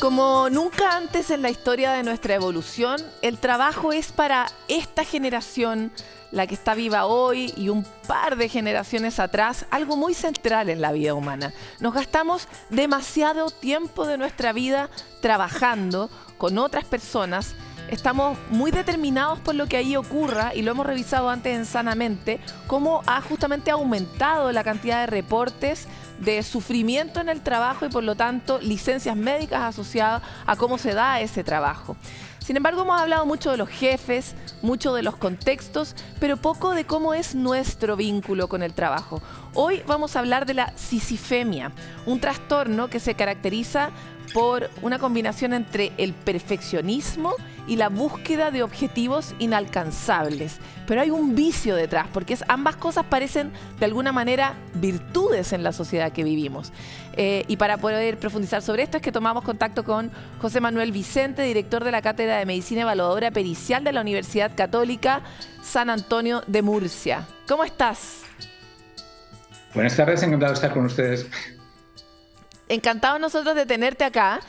Como nunca antes en la historia de nuestra evolución, el trabajo es para esta generación, la que está viva hoy y un par de generaciones atrás, algo muy central en la vida humana. Nos gastamos demasiado tiempo de nuestra vida trabajando con otras personas. Estamos muy determinados por lo que ahí ocurra y lo hemos revisado antes en Sanamente, cómo ha justamente aumentado la cantidad de reportes de sufrimiento en el trabajo y por lo tanto licencias médicas asociadas a cómo se da ese trabajo. Sin embargo, hemos hablado mucho de los jefes, mucho de los contextos, pero poco de cómo es nuestro vínculo con el trabajo. Hoy vamos a hablar de la sisifemia, un trastorno que se caracteriza por una combinación entre el perfeccionismo y la búsqueda de objetivos inalcanzables. Pero hay un vicio detrás, porque ambas cosas parecen de alguna manera virtudes en la sociedad que vivimos. Y para poder profundizar sobre esto es que tomamos contacto con José Manuel Vicente, director de la Cátedra de Medicina Evaluadora Pericial de la Universidad Católica San Antonio de Murcia. ¿Cómo estás? Buenas tardes, encantado de estar con ustedes. Encantados nosotros de tenerte acá.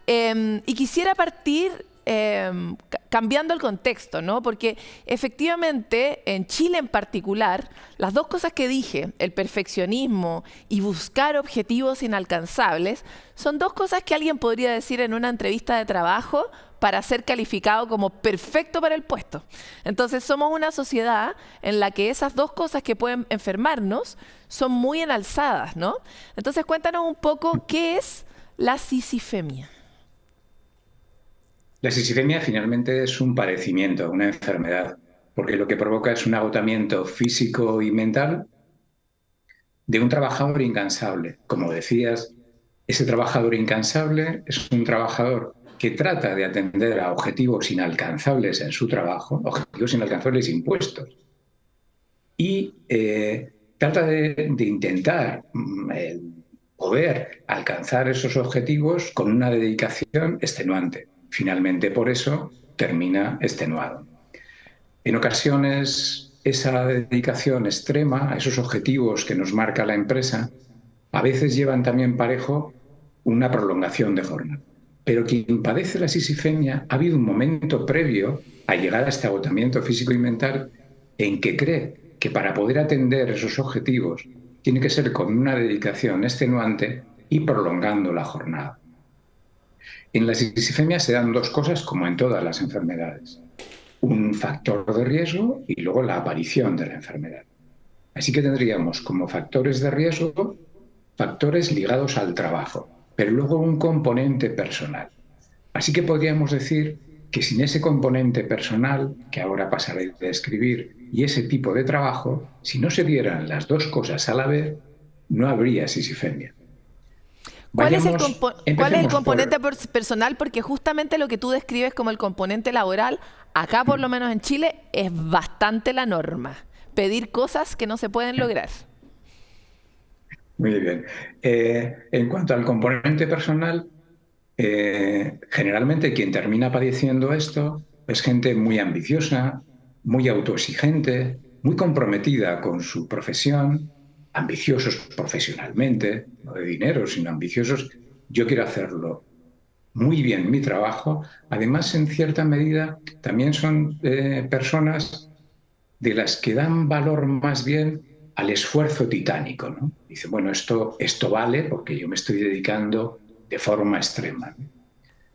Y quisiera partir cambiando el contexto, ¿no? Porque efectivamente en Chile en particular, las dos cosas que dije, el perfeccionismo y buscar objetivos inalcanzables, son dos cosas que alguien podría decir en una entrevista de trabajo para ser calificado como perfecto para el puesto. Entonces somos una sociedad en la que esas dos cosas que pueden enfermarnos son muy enalzadas, ¿no? Entonces cuéntanos un poco qué es la sisifemia. La sisifemia finalmente es un padecimiento, una enfermedad, porque lo que provoca es un agotamiento físico y mental de un trabajador incansable. Como decías, ese trabajador incansable es un trabajador que trata de atender a objetivos inalcanzables en su trabajo, objetivos inalcanzables impuestos, y trata de intentar poder alcanzar esos objetivos con una dedicación extenuante. Finalmente, por eso, termina extenuado. En ocasiones, esa dedicación extrema a esos objetivos que nos marca la empresa, a veces llevan también parejo una prolongación de jornada. Pero quien padece la sisifemia, ha habido un momento previo a llegar a este agotamiento físico y mental en que cree que para poder atender esos objetivos tiene que ser con una dedicación extenuante y prolongando la jornada. En la sisifemia se dan dos cosas como en todas las enfermedades. Un factor de riesgo y luego la aparición de la enfermedad. Así que tendríamos como factores de riesgo factores ligados al trabajo, pero luego un componente personal. Así que podríamos decir que sin ese componente personal, que ahora pasaré a describir, y ese tipo de trabajo, si no se dieran las dos cosas a la vez, no habría sisifemia. ¿Cuál es el componente personal? Porque justamente lo que tú describes como el componente laboral, acá por lo menos en Chile, es bastante la norma. Pedir cosas que no se pueden lograr. Muy bien. En cuanto al componente personal, generalmente quien termina padeciendo esto es gente muy ambiciosa, muy autoexigente, muy comprometida con su profesión, ambiciosos profesionalmente, no de dinero, sino ambiciosos. Yo quiero hacerlo muy bien mi trabajo. Además, en cierta medida, también son personas de las que dan valor más bien al esfuerzo titánico, ¿no? Dice, bueno, esto vale porque yo me estoy dedicando de forma extrema, ¿no?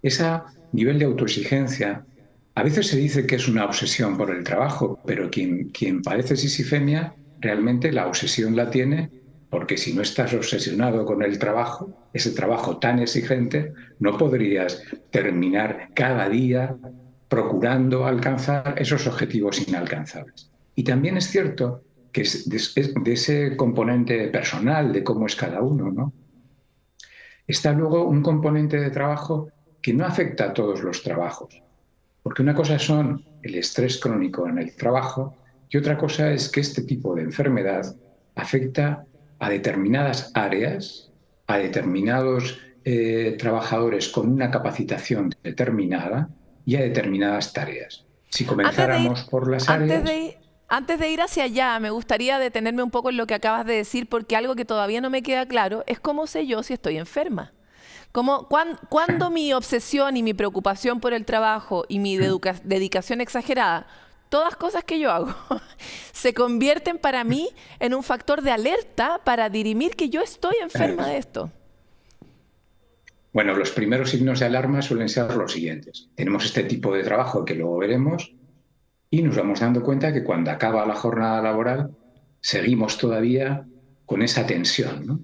Ese nivel de autoexigencia, a veces se dice que es una obsesión por el trabajo, pero quien padece sisifemia, realmente la obsesión la tiene porque si no estás obsesionado con el trabajo, ese trabajo tan exigente, no podrías terminar cada día procurando alcanzar esos objetivos inalcanzables. Y también es cierto que de ese componente personal, de cómo es cada uno, ¿no? Está luego un componente de trabajo que no afecta a todos los trabajos. Porque una cosa son el estrés crónico en el trabajo y otra cosa es que este tipo de enfermedad afecta a determinadas áreas, a determinados trabajadores con una capacitación determinada y a determinadas tareas. Si comenzáramos por las áreas... Antes de ir hacia allá, me gustaría detenerme un poco en lo que acabas de decir, porque algo que todavía no me queda claro es cómo sé yo si estoy enferma. ¿Cuándo mi obsesión y mi preocupación por el trabajo y mi dedicación exagerada, todas cosas que yo hago, se convierten para mí en un factor de alerta para dirimir que yo estoy enferma de esto? Bueno, los primeros signos de alarma suelen ser los siguientes. Tenemos este tipo de trabajo que luego veremos y nos vamos dando cuenta que cuando acaba la jornada laboral seguimos todavía con esa tensión, ¿no?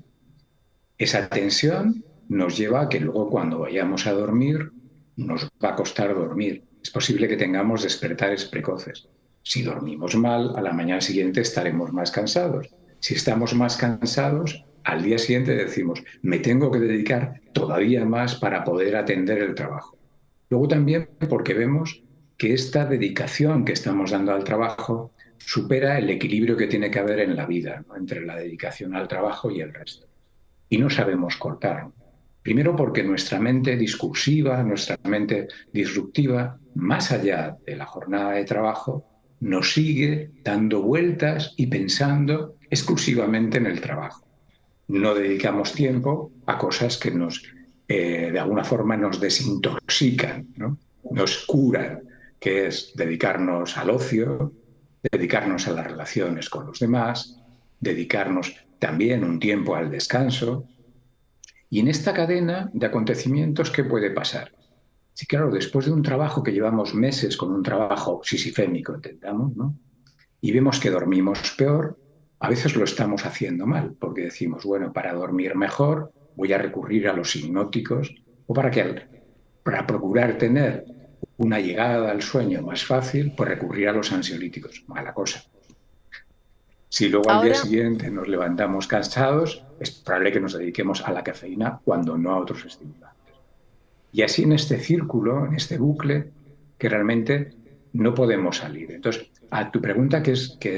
Esa tensión nos lleva a que luego cuando vayamos a dormir nos va a costar dormir. Es posible que tengamos despertares precoces. Si dormimos mal, a la mañana siguiente estaremos más cansados. Si estamos más cansados, al día siguiente decimos, me tengo que dedicar todavía más para poder atender el trabajo. Luego también porque vemos que esta dedicación que estamos dando al trabajo supera el equilibrio que tiene que haber en la vida, ¿no? Entre la dedicación al trabajo y el resto. Y no sabemos cortar. Primero porque nuestra mente discursiva, nuestra mente disruptiva, más allá de la jornada de trabajo, nos sigue dando vueltas y pensando exclusivamente en el trabajo. No dedicamos tiempo a cosas que de alguna forma nos desintoxican, ¿no? Nos curan, que es dedicarnos al ocio, dedicarnos a las relaciones con los demás, dedicarnos también un tiempo al descanso. Y en esta cadena de acontecimientos, ¿qué puede pasar? Sí, claro, después de un trabajo que llevamos meses con un trabajo sisifémico, entendamos, ¿no? Y vemos que dormimos peor, a veces lo estamos haciendo mal, porque decimos, bueno, para dormir mejor voy a recurrir a los hipnóticos, o para procurar tener una llegada al sueño más fácil, pues recurrir a los ansiolíticos. Mala cosa. Si luego al día siguiente nos levantamos cansados, es probable que nos dediquemos a la cafeína cuando no a otros estimulantes. Y así en este círculo, en este bucle, que realmente no podemos salir. Entonces, a tu pregunta, que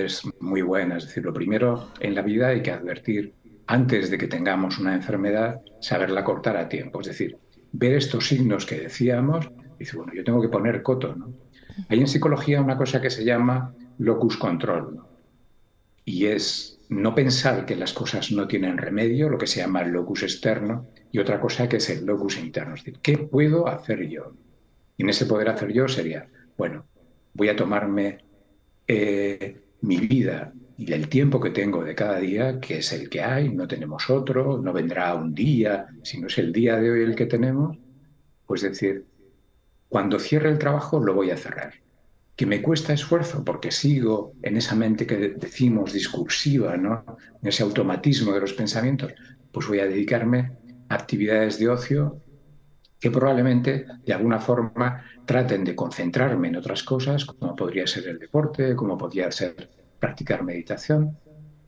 es muy buena, es decir, lo primero en la vida hay que advertir, antes de que tengamos una enfermedad, saberla cortar a tiempo. Es decir, ver estos signos que decíamos, y decir, bueno, yo tengo que poner coto, ¿no? Hay en psicología una cosa que se llama locus control, ¿no? Y es no pensar que las cosas no tienen remedio, lo que se llama el locus externo, y otra cosa que es el locus interno. Es decir, ¿qué puedo hacer yo? Y en ese poder hacer yo sería, bueno, voy a tomarme mi vida y el tiempo que tengo de cada día, que es el que hay, no tenemos otro, no vendrá un día, si no es el día de hoy el que tenemos, pues decir, cuando cierre el trabajo lo voy a cerrar. Que me cuesta esfuerzo porque sigo en esa mente que decimos discursiva, ¿no? En ese automatismo de los pensamientos, pues voy a dedicarme a actividades de ocio que probablemente de alguna forma traten de concentrarme en otras cosas, como podría ser el deporte, como podría ser practicar meditación,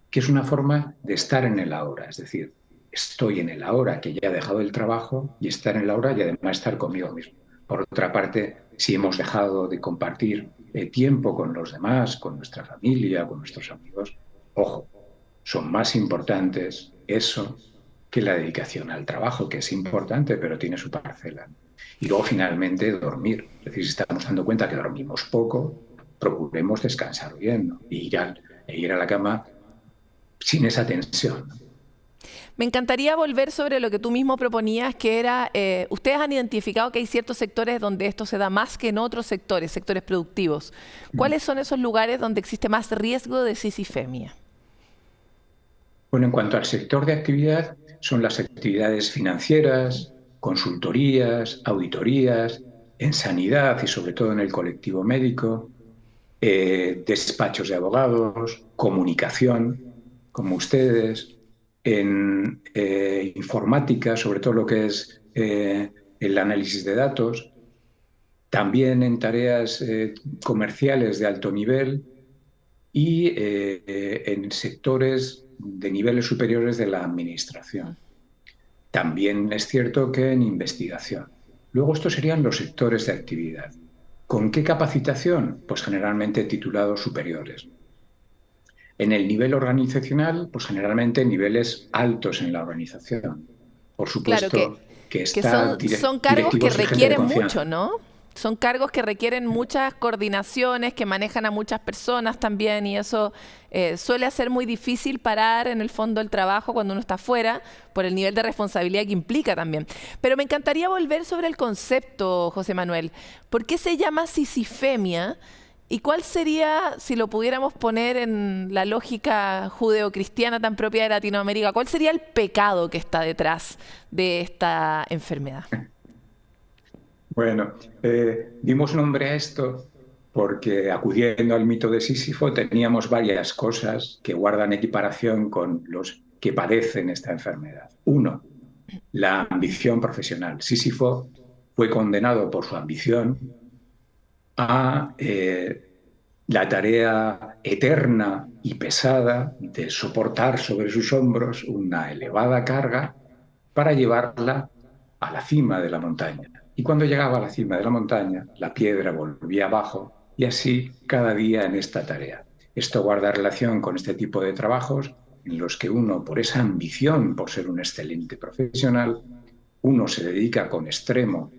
que es una forma de estar en el ahora, es decir, estoy en el ahora que ya he dejado el trabajo y estar en el ahora y además estar conmigo mismo. Por otra parte, si hemos dejado de compartir tiempo con los demás, con nuestra familia, con nuestros amigos, ojo, son más importantes eso que la dedicación al trabajo, que es importante, pero tiene su parcela. Y luego, finalmente, dormir. Es decir, si estamos dando cuenta que dormimos poco, procuremos descansar bien, ¿no? E ir a la cama sin esa tensión, ¿no? Me encantaría volver sobre lo que tú mismo proponías, que era, ustedes han identificado que hay ciertos sectores donde esto se da más que en otros sectores, sectores productivos. ¿Cuáles son esos lugares donde existe más riesgo de sisifemia? Bueno, en cuanto al sector de actividad, son las actividades financieras, consultorías, auditorías, en sanidad y sobre todo en el colectivo médico, despachos de abogados, comunicación, como ustedes, en informática, sobre todo lo que es el análisis de datos, también en tareas comerciales de alto nivel y en sectores de niveles superiores de la administración. También es cierto que en investigación. Luego estos serían los sectores de actividad. ¿Con qué capacitación? Pues generalmente titulados superiores. En el nivel organizacional, pues generalmente niveles altos en la organización. Por supuesto claro que son cargos que requieren mucho, ¿no? son cargos que requieren muchas coordinaciones, que manejan a muchas personas también, y eso suele hacer muy difícil parar en el fondo el trabajo cuando uno está afuera, por el nivel de responsabilidad que implica también. Pero me encantaría volver sobre el concepto, José Manuel. ¿Por qué se llama sisifemia? ¿Y cuál sería, si lo pudiéramos poner en la lógica judeocristiana tan propia de Latinoamérica, cuál sería el pecado que está detrás de esta enfermedad? Bueno, dimos nombre a esto porque, acudiendo al mito de Sísifo, teníamos varias cosas que guardan equiparación con los que padecen esta enfermedad. Uno, la ambición profesional. Sísifo fue condenado por su ambición a la tarea eterna y pesada de soportar sobre sus hombros una elevada carga para llevarla a la cima de la montaña. Y cuando llegaba a la cima de la montaña, la piedra volvía abajo, y así cada día en esta tarea. Esto guarda relación con este tipo de trabajos en los que uno, por esa ambición, por ser un excelente profesional, uno se dedica con extremo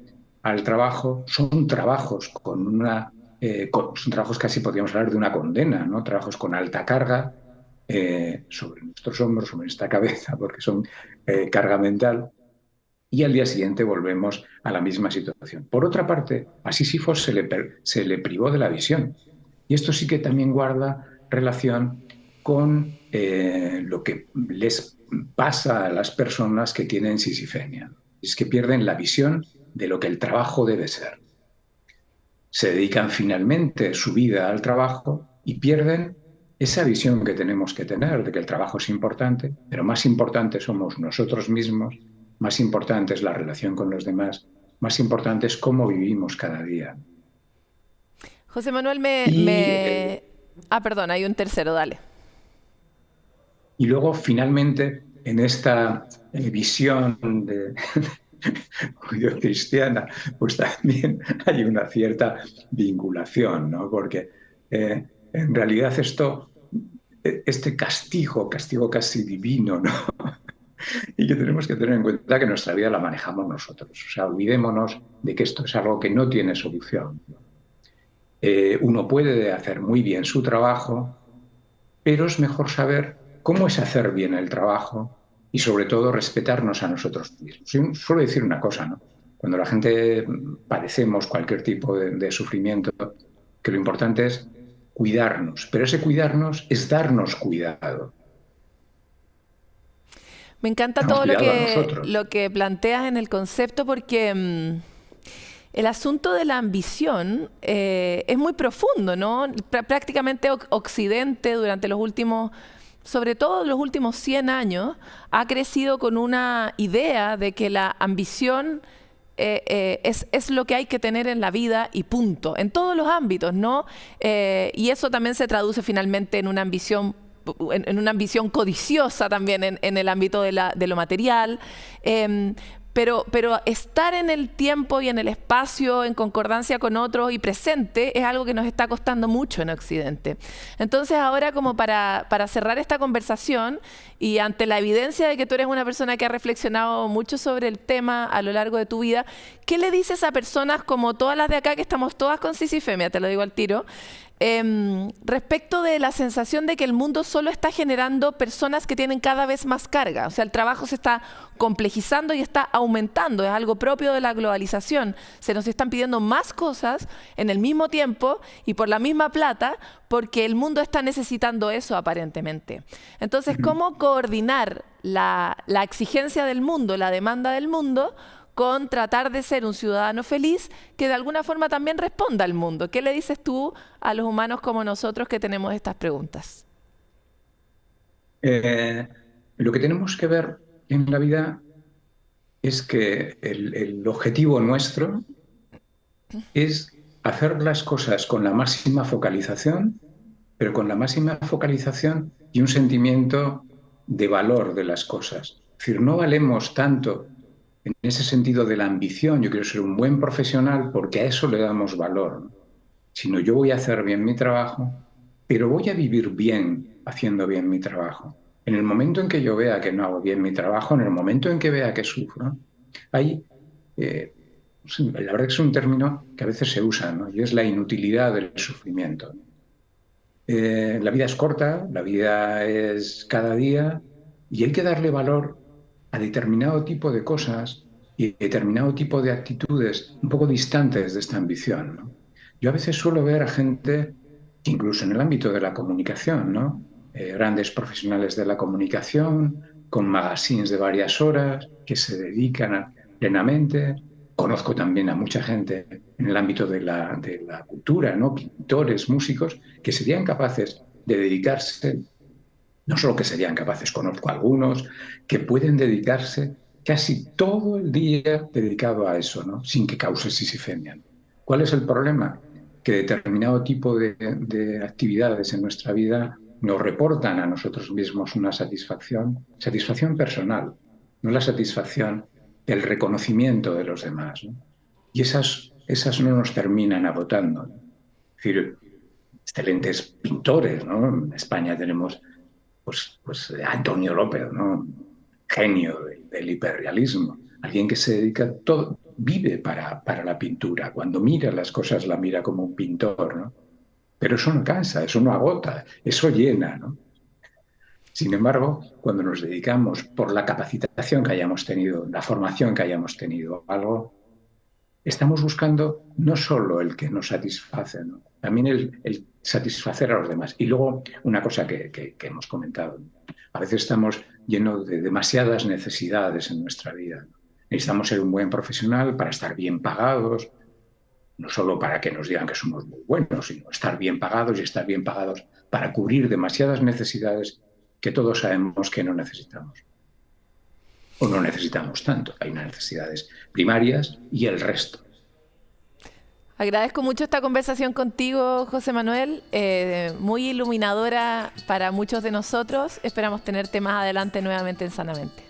al trabajo. Son trabajos son trabajos casi podríamos hablar de una condena, ¿no? Trabajos con alta carga sobre nuestros hombros, sobre nuestra cabeza, porque son carga mental. Y al día siguiente volvemos a la misma situación. Por otra parte, a Sísifo se le privó de la visión. Y esto sí que también guarda relación con lo que les pasa a las personas que tienen sisifemia. Es que pierden la visión de lo que el trabajo debe ser. Se dedican finalmente su vida al trabajo y pierden esa visión que tenemos que tener de que el trabajo es importante, pero más importante somos nosotros mismos, más importante es la relación con los demás, más importante es cómo vivimos cada día. José Manuel, perdón, hay un tercero, dale. Y luego, finalmente, en esta visión judío-cristiana, pues también hay una cierta vinculación, ¿no? Porque en realidad este castigo casi divino, ¿no? Y que tenemos que tener en cuenta que nuestra vida la manejamos nosotros. O sea, olvidémonos de que esto es algo que no tiene solución. Uno puede hacer muy bien su trabajo, pero es mejor saber cómo es hacer bien el trabajo y, sobre todo, respetarnos a nosotros mismos. Yo suelo decir una cosa, ¿no? Cuando la gente padecemos cualquier tipo de sufrimiento, que lo importante es cuidarnos, pero ese cuidarnos es darnos cuidado. Me encanta todo lo que planteas en el concepto, porque el asunto de la ambición es muy profundo, ¿no? Prácticamente Occidente durante los últimos, sobre todo los últimos 100 años, ha crecido con una idea de que la ambición es lo que hay que tener en la vida y punto, en todos los ámbitos, ¿no? Y eso también se traduce finalmente en una ambición codiciosa también en el ámbito de lo material, pero estar en el tiempo y en el espacio en concordancia con otros y presente es algo que nos está costando mucho en Occidente. Entonces ahora, como para cerrar esta conversación y ante la evidencia de que tú eres una persona que ha reflexionado mucho sobre el tema a lo largo de tu vida, ¿qué le dices a personas como todas las de acá, que estamos todas con sisifemia, te lo digo al tiro, respecto de la sensación de que el mundo solo está generando personas que tienen cada vez más carga? O sea, el trabajo se está complejizando y está aumentando, es algo propio de la globalización. Se nos están pidiendo más cosas en el mismo tiempo y por la misma plata, porque el mundo está necesitando eso aparentemente. Entonces, ¿cómo coordinar la exigencia del mundo, la demanda del mundo, con tratar de ser un ciudadano feliz que de alguna forma también responda al mundo? ¿Qué le dices tú a los humanos como nosotros que tenemos estas preguntas? Lo que tenemos que ver en la vida es que el objetivo nuestro es hacer las cosas con la máxima focalización, pero con la máxima focalización y un sentimiento de valor de las cosas. Es decir, no valemos tanto en ese sentido de la ambición, yo quiero ser un buen profesional porque a eso le damos valor, ¿no? Sino yo voy a hacer bien mi trabajo, pero voy a vivir bien haciendo bien mi trabajo. En el momento en que yo vea que no hago bien mi trabajo, en el momento en que vea que sufro, hay Sí, la verdad que es un término que a veces se usa, ¿no? Y es la inutilidad del sufrimiento, ¿no? La vida es corta, la vida es cada día y hay que darle valor a determinado tipo de cosas y determinado tipo de actitudes un poco distantes de esta ambición, ¿no? Yo a veces suelo ver a gente, incluso en el ámbito de la comunicación, ¿no? Grandes profesionales de la comunicación, con magazines de varias horas, que se dedican plenamente. Conozco también a mucha gente en el ámbito de la cultura, ¿no? Pintores, músicos, que serían capaces de dedicarse, no solo que serían capaces, conozco a algunos, que pueden dedicarse casi todo el día dedicado a eso, ¿no? Sin que cause sisifemia. ¿Cuál es el problema? Que determinado tipo de actividades en nuestra vida nos reportan a nosotros mismos una satisfacción personal, no la satisfacción del reconocimiento de los demás, ¿no? Y esas no nos terminan agotando, ¿no? Es decir, excelentes pintores, ¿no? En España tenemos pues Antonio López, ¿no? Genio del hiperrealismo, alguien que se dedica todo, vive para la pintura, cuando mira las cosas la mira como un pintor, ¿no? Pero eso no cansa, eso no agota, eso llena, ¿no? Sin embargo, cuando nos dedicamos por la capacitación que hayamos tenido, la formación que hayamos tenido, algo, estamos buscando no solo el que nos satisface, ¿no? También el satisfacer a los demás. Y luego, una cosa que hemos comentado, a veces estamos llenos de demasiadas necesidades en nuestra vida. Necesitamos ser un buen profesional para estar bien pagados, no solo para que nos digan que somos muy buenos, sino estar bien pagados y estar bien pagados para cubrir demasiadas necesidades que todos sabemos que no necesitamos. O no necesitamos tanto. Hay unas necesidades primarias y el resto. Agradezco mucho esta conversación contigo, José Manuel, muy iluminadora para muchos de nosotros. Esperamos tenerte más adelante nuevamente en Sanamente.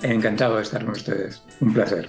Encantado de estar con ustedes. Un placer.